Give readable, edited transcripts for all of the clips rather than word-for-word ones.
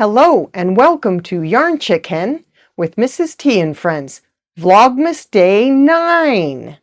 Hello and welcome to Yarn ChickHen with Mrs. T and friends, Vlogmas Day 9.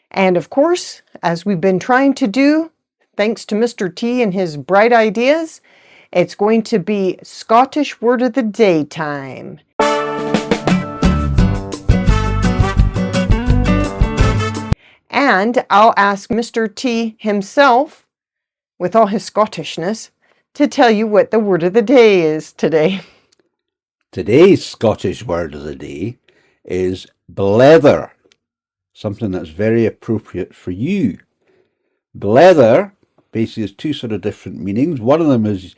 And of course, as we've been trying to do, thanks to Mr. T and his bright ideas, it's going to be Scottish Word of the Day time. And I'll ask Mr. T himself, with all his Scottishness, to tell you what the word of the day is today. Today's Scottish word of the day is blether, something that's very appropriate for you. Blether basically has two sort of different meanings. One of them is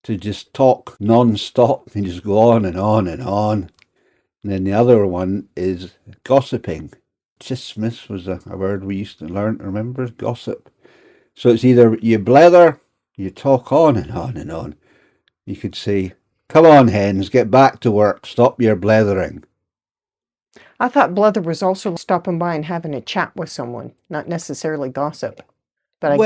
to just talk non-stop and just go on and on and on. And then the other one is gossiping. Chismis was a word we used to learn, remember? Gossip. So it's either you blether, you talk on and on and on. You could say, come on hens, get back to work, stop your blethering. I thought blether was also stopping by and having a chat with someone, not necessarily gossip. But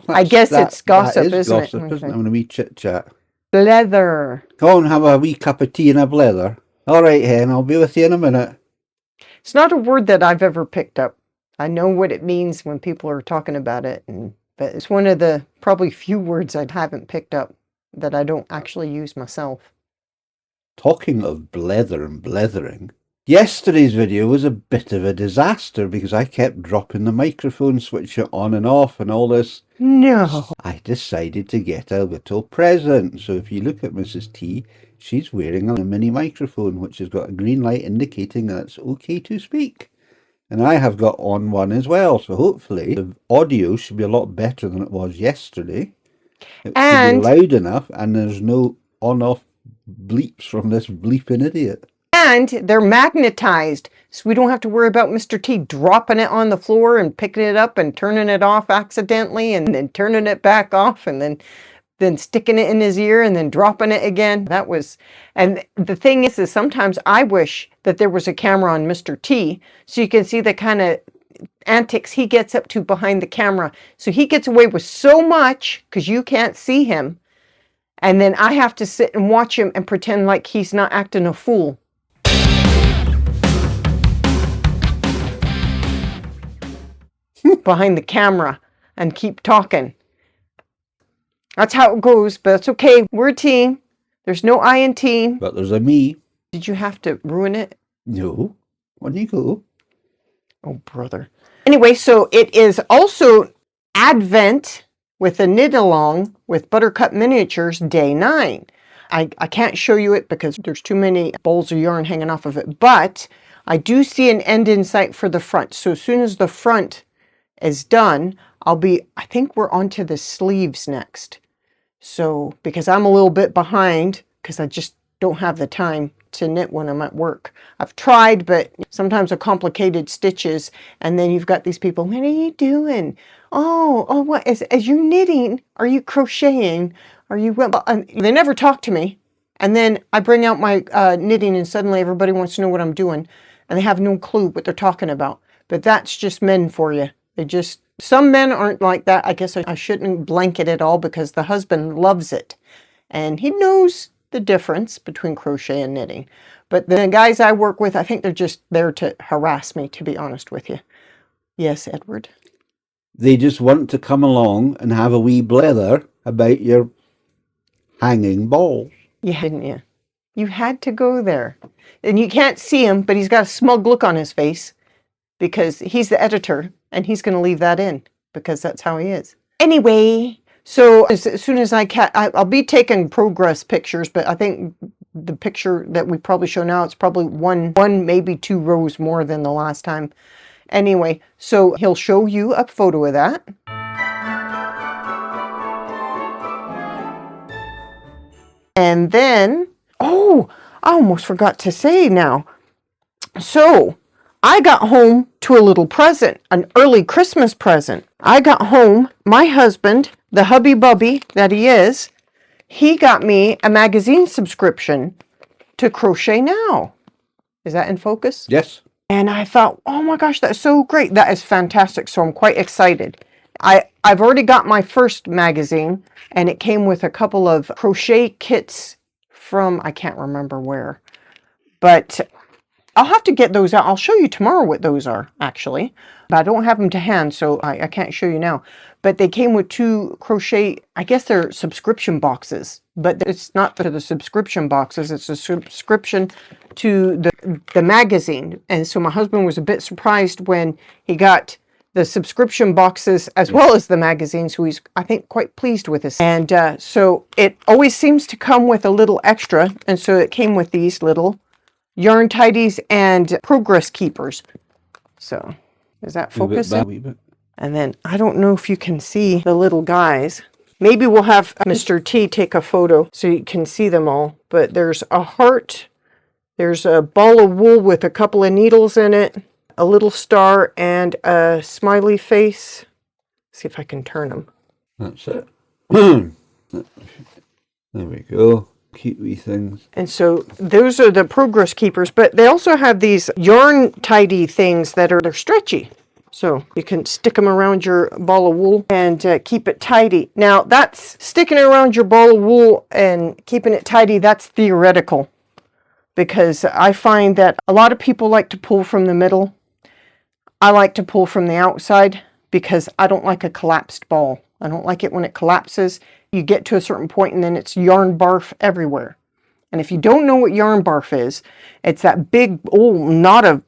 I guess it's gossip, isn't it? Gossip, isn't it? When we chit chat. Blether. Go and have a wee cup of tea and a blether. All right, hen, I'll be with you in a minute. It's not a word that I've ever picked up. I know what it means when people are talking about it, but it's one of the probably few words I haven't picked up that I don't actually use myself. Talking of blether and blethering, yesterday's video was a bit of a disaster because I kept dropping the microphone switch on and off and all this. No. I decided to get a little present. So if you look at Mrs. T, she's wearing a mini microphone which has got a green light indicating that it's okay to speak. And I have got on one as well, so hopefully the audio should be a lot better than it was yesterday. It should be loud enough and there's no on-off bleeps from this bleeping idiot. And they're magnetized, so we don't have to worry about Mr. T dropping it on the floor and picking it up and turning it off accidentally and then turning it back off and then sticking it in his ear and then dropping it again. And the thing is sometimes I wish that there was a camera on Mr. T so you can see the kind of antics he gets up to behind the camera. So he gets away with so much because you can't see him. And then I have to sit and watch him and pretend like he's not acting a fool. Behind the camera and keep talking. That's how it goes, but it's okay. We're a team. There's no I in team. But there's a me. Did you have to ruin it? No. On you go. Oh, brother. Anyway, so it is also Advent with a knit along with Buttercut Miniatures Day 9. I can't show you it because there's too many balls of yarn hanging off of it, but I do see an end in sight for the front. So as soon as the front is done, I think we're on to the sleeves next. So, because I'm a little bit behind, because I just don't have the time to knit when I'm at work. I've tried, but sometimes a complicated stitches, and then you've got these people, what are you doing? Oh, what, as you knitting? Are you crocheting? Are you, they never talk to me. And then I bring out my knitting and suddenly everybody wants to know what I'm doing. And they have no clue what they're talking about. But that's just men for you. Some men aren't like that. I guess I shouldn't blanket it all because the husband loves it. And he knows the difference between crochet and knitting. But the guys I work with, I think they're just there to harass me, to be honest with you. Yes, Edward? They just want to come along and have a wee blether about your hanging balls. Yeah, didn't you? You had to go there. And you can't see him, but he's got a smug look on his face because he's the editor. And he's going to leave that in because that's how he is. Anyway, so as soon as I'll be taking progress pictures, but I think the picture that we probably show now, it's probably one, maybe 2 rows more than the last time. Anyway, so he'll show you a photo of that. And then, oh, I almost forgot to say now. So I got home to a little present, an early Christmas present. I got home, my husband, the hubby bubby that he is, he got me a magazine subscription to Crochet Now. Is that in focus? Yes. And I thought, oh my gosh, that's so great. That is fantastic. So I'm quite excited. I've already got my first magazine and it came with a couple of crochet kits from, I can't remember where, but I'll have to get those out. I'll show you tomorrow what those are, actually. But I don't have them to hand, so I can't show you now. But they came with 2 crochet, I guess they're subscription boxes. But it's not for the subscription boxes. It's a subscription to the magazine. And so my husband was a bit surprised when he got the subscription boxes as well as the magazine. So he's, I think, quite pleased with this. And so it always seems to come with a little extra. And so it came with these little yarn tidies and progress keepers. So is that focusing? And then I don't know if you can see the little guys. Maybe we'll have Mr. T take a photo so you can see them all. But there's a heart, there's a ball of wool with a couple of needles in it, a little star, and a smiley face. See if I can turn them. That's it. There we go. Cute wee things. And so those are the progress keepers, but they also have these yarn tidy things that they're stretchy. So you can stick them around your ball of wool and keep it tidy. Now that's sticking it around your ball of wool and keeping it tidy. That's theoretical, because I find that a lot of people like to pull from the middle. I like to pull from the outside because I don't like a collapsed ball. I don't like it when it collapses. You get to a certain point and then it's yarn barf everywhere. And if you don't know what yarn barf is, it's that big old knot of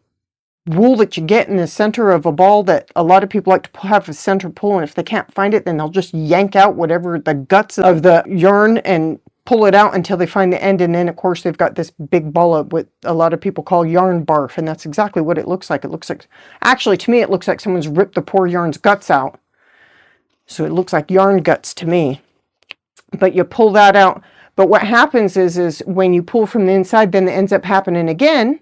wool that you get in the center of a ball that a lot of people like to have a center pull, and if they can't find it, then they'll just yank out whatever the guts of the yarn and pull it out until they find the end. And then of course they've got this big ball of what a lot of people call yarn barf, and that's exactly what it looks like. It looks like, actually to me it looks like someone's ripped the poor yarn's guts out. So it looks like yarn guts to me. But you pull that out. But what happens is when you pull from the inside, then it ends up happening again.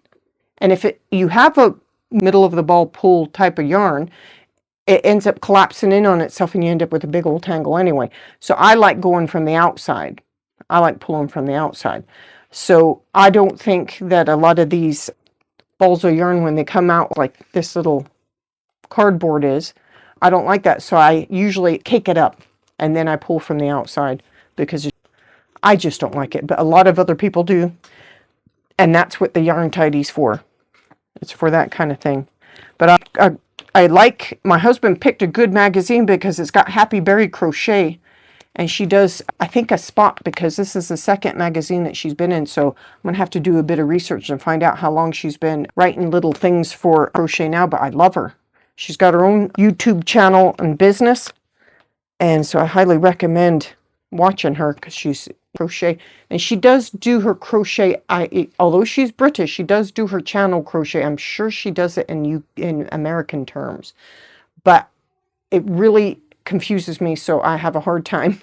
And if you have a middle of the ball pull type of yarn, it ends up collapsing in on itself and you end up with a big old tangle anyway. So I like going from the outside. I like pulling from the outside. So I don't think that a lot of these balls of yarn, when they come out like this little cardboard is, I don't like that. So I usually cake it up and then I pull from the outside, because I just don't like it. But a lot of other people do. And that's what the yarn tidy's for. It's for that kind of thing. But I like, my husband picked a good magazine because it's got Happy Berry Crochet. And she does, I think, a spot, because this is the second magazine that she's been in. So I'm going to have to do a bit of research and find out how long she's been writing little things for Crochet Now. But I love her. She's got her own YouTube channel and business. And so I highly recommend watching her, because she's crochet, and she does do her crochet. Although she's British, she does do her channel crochet. I'm sure she does it in American terms, but it really confuses me, so I have a hard time.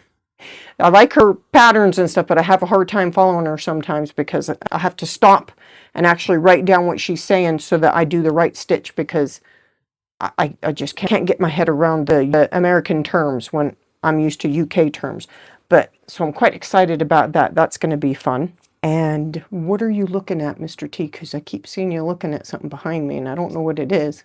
I like her patterns and stuff, but I have a hard time following her sometimes, because I have to stop and actually write down what she's saying so that I do the right stitch, because I just can't get my head around the American terms when I'm used to UK terms. But so I'm quite excited about that. That's going to be fun. And what are you looking at, Mr. T? Because I keep seeing you looking at something behind me and I don't know what it is.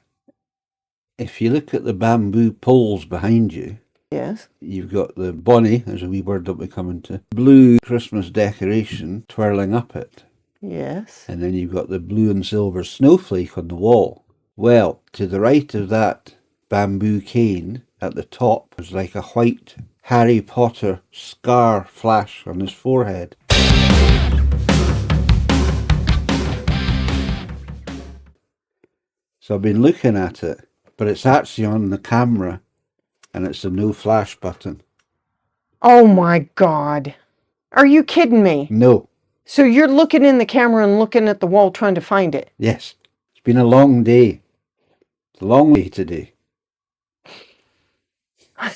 If you look at the bamboo poles behind you, yes, you've got the bonnie, there's a wee word that we come into, blue Christmas decoration twirling up it. Yes. And then you've got the blue and silver snowflake on the wall. Well, to the right of that bamboo cane at the top is like a white Harry Potter scar flash on his forehead. So I've been looking at it, but it's actually on the camera and it's a no flash button. Oh my God. Are you kidding me? No. So you're looking in the camera and looking at the wall trying to find it? Yes. It's been a long day. It's a long day today. I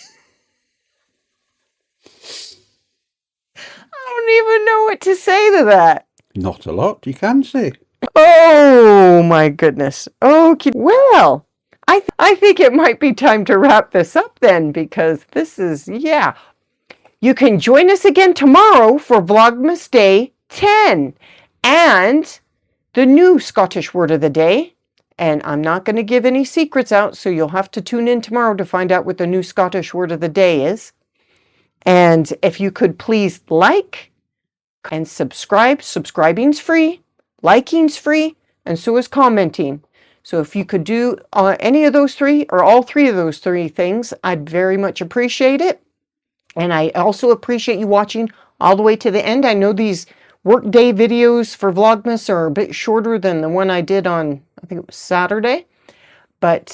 don't even know what to say to that. Not a lot, you can say. Oh my goodness. Okay. Well, I think it might be time to wrap this up then, because this is, yeah. You can join us again tomorrow for Vlogmas Day 10 and the new Scottish word of the day. And I'm not going to give any secrets out, so you'll have to tune in tomorrow to find out what the new Scottish word of the day is. And if you could please like, and subscribe. Subscribing's free, liking's free, and so is commenting. So if you could do any of those three or all three of those three things, I'd very much appreciate it. And I also appreciate you watching all the way to the end. I know these workday videos for Vlogmas are a bit shorter than the one I did on, I think it was Saturday. But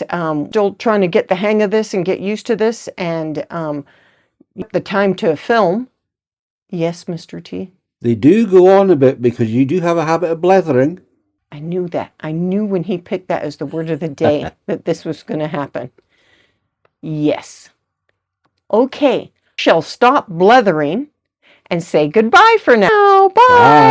still trying to get the hang of this and get used to this, and the time to film. Yes, Mr. T? They do go on a bit because you do have a habit of blethering. I knew that. I knew when he picked that as the word of the day that this was going to happen. Yes. Okay. Shall stop blethering and say goodbye for now. Bye. Bye.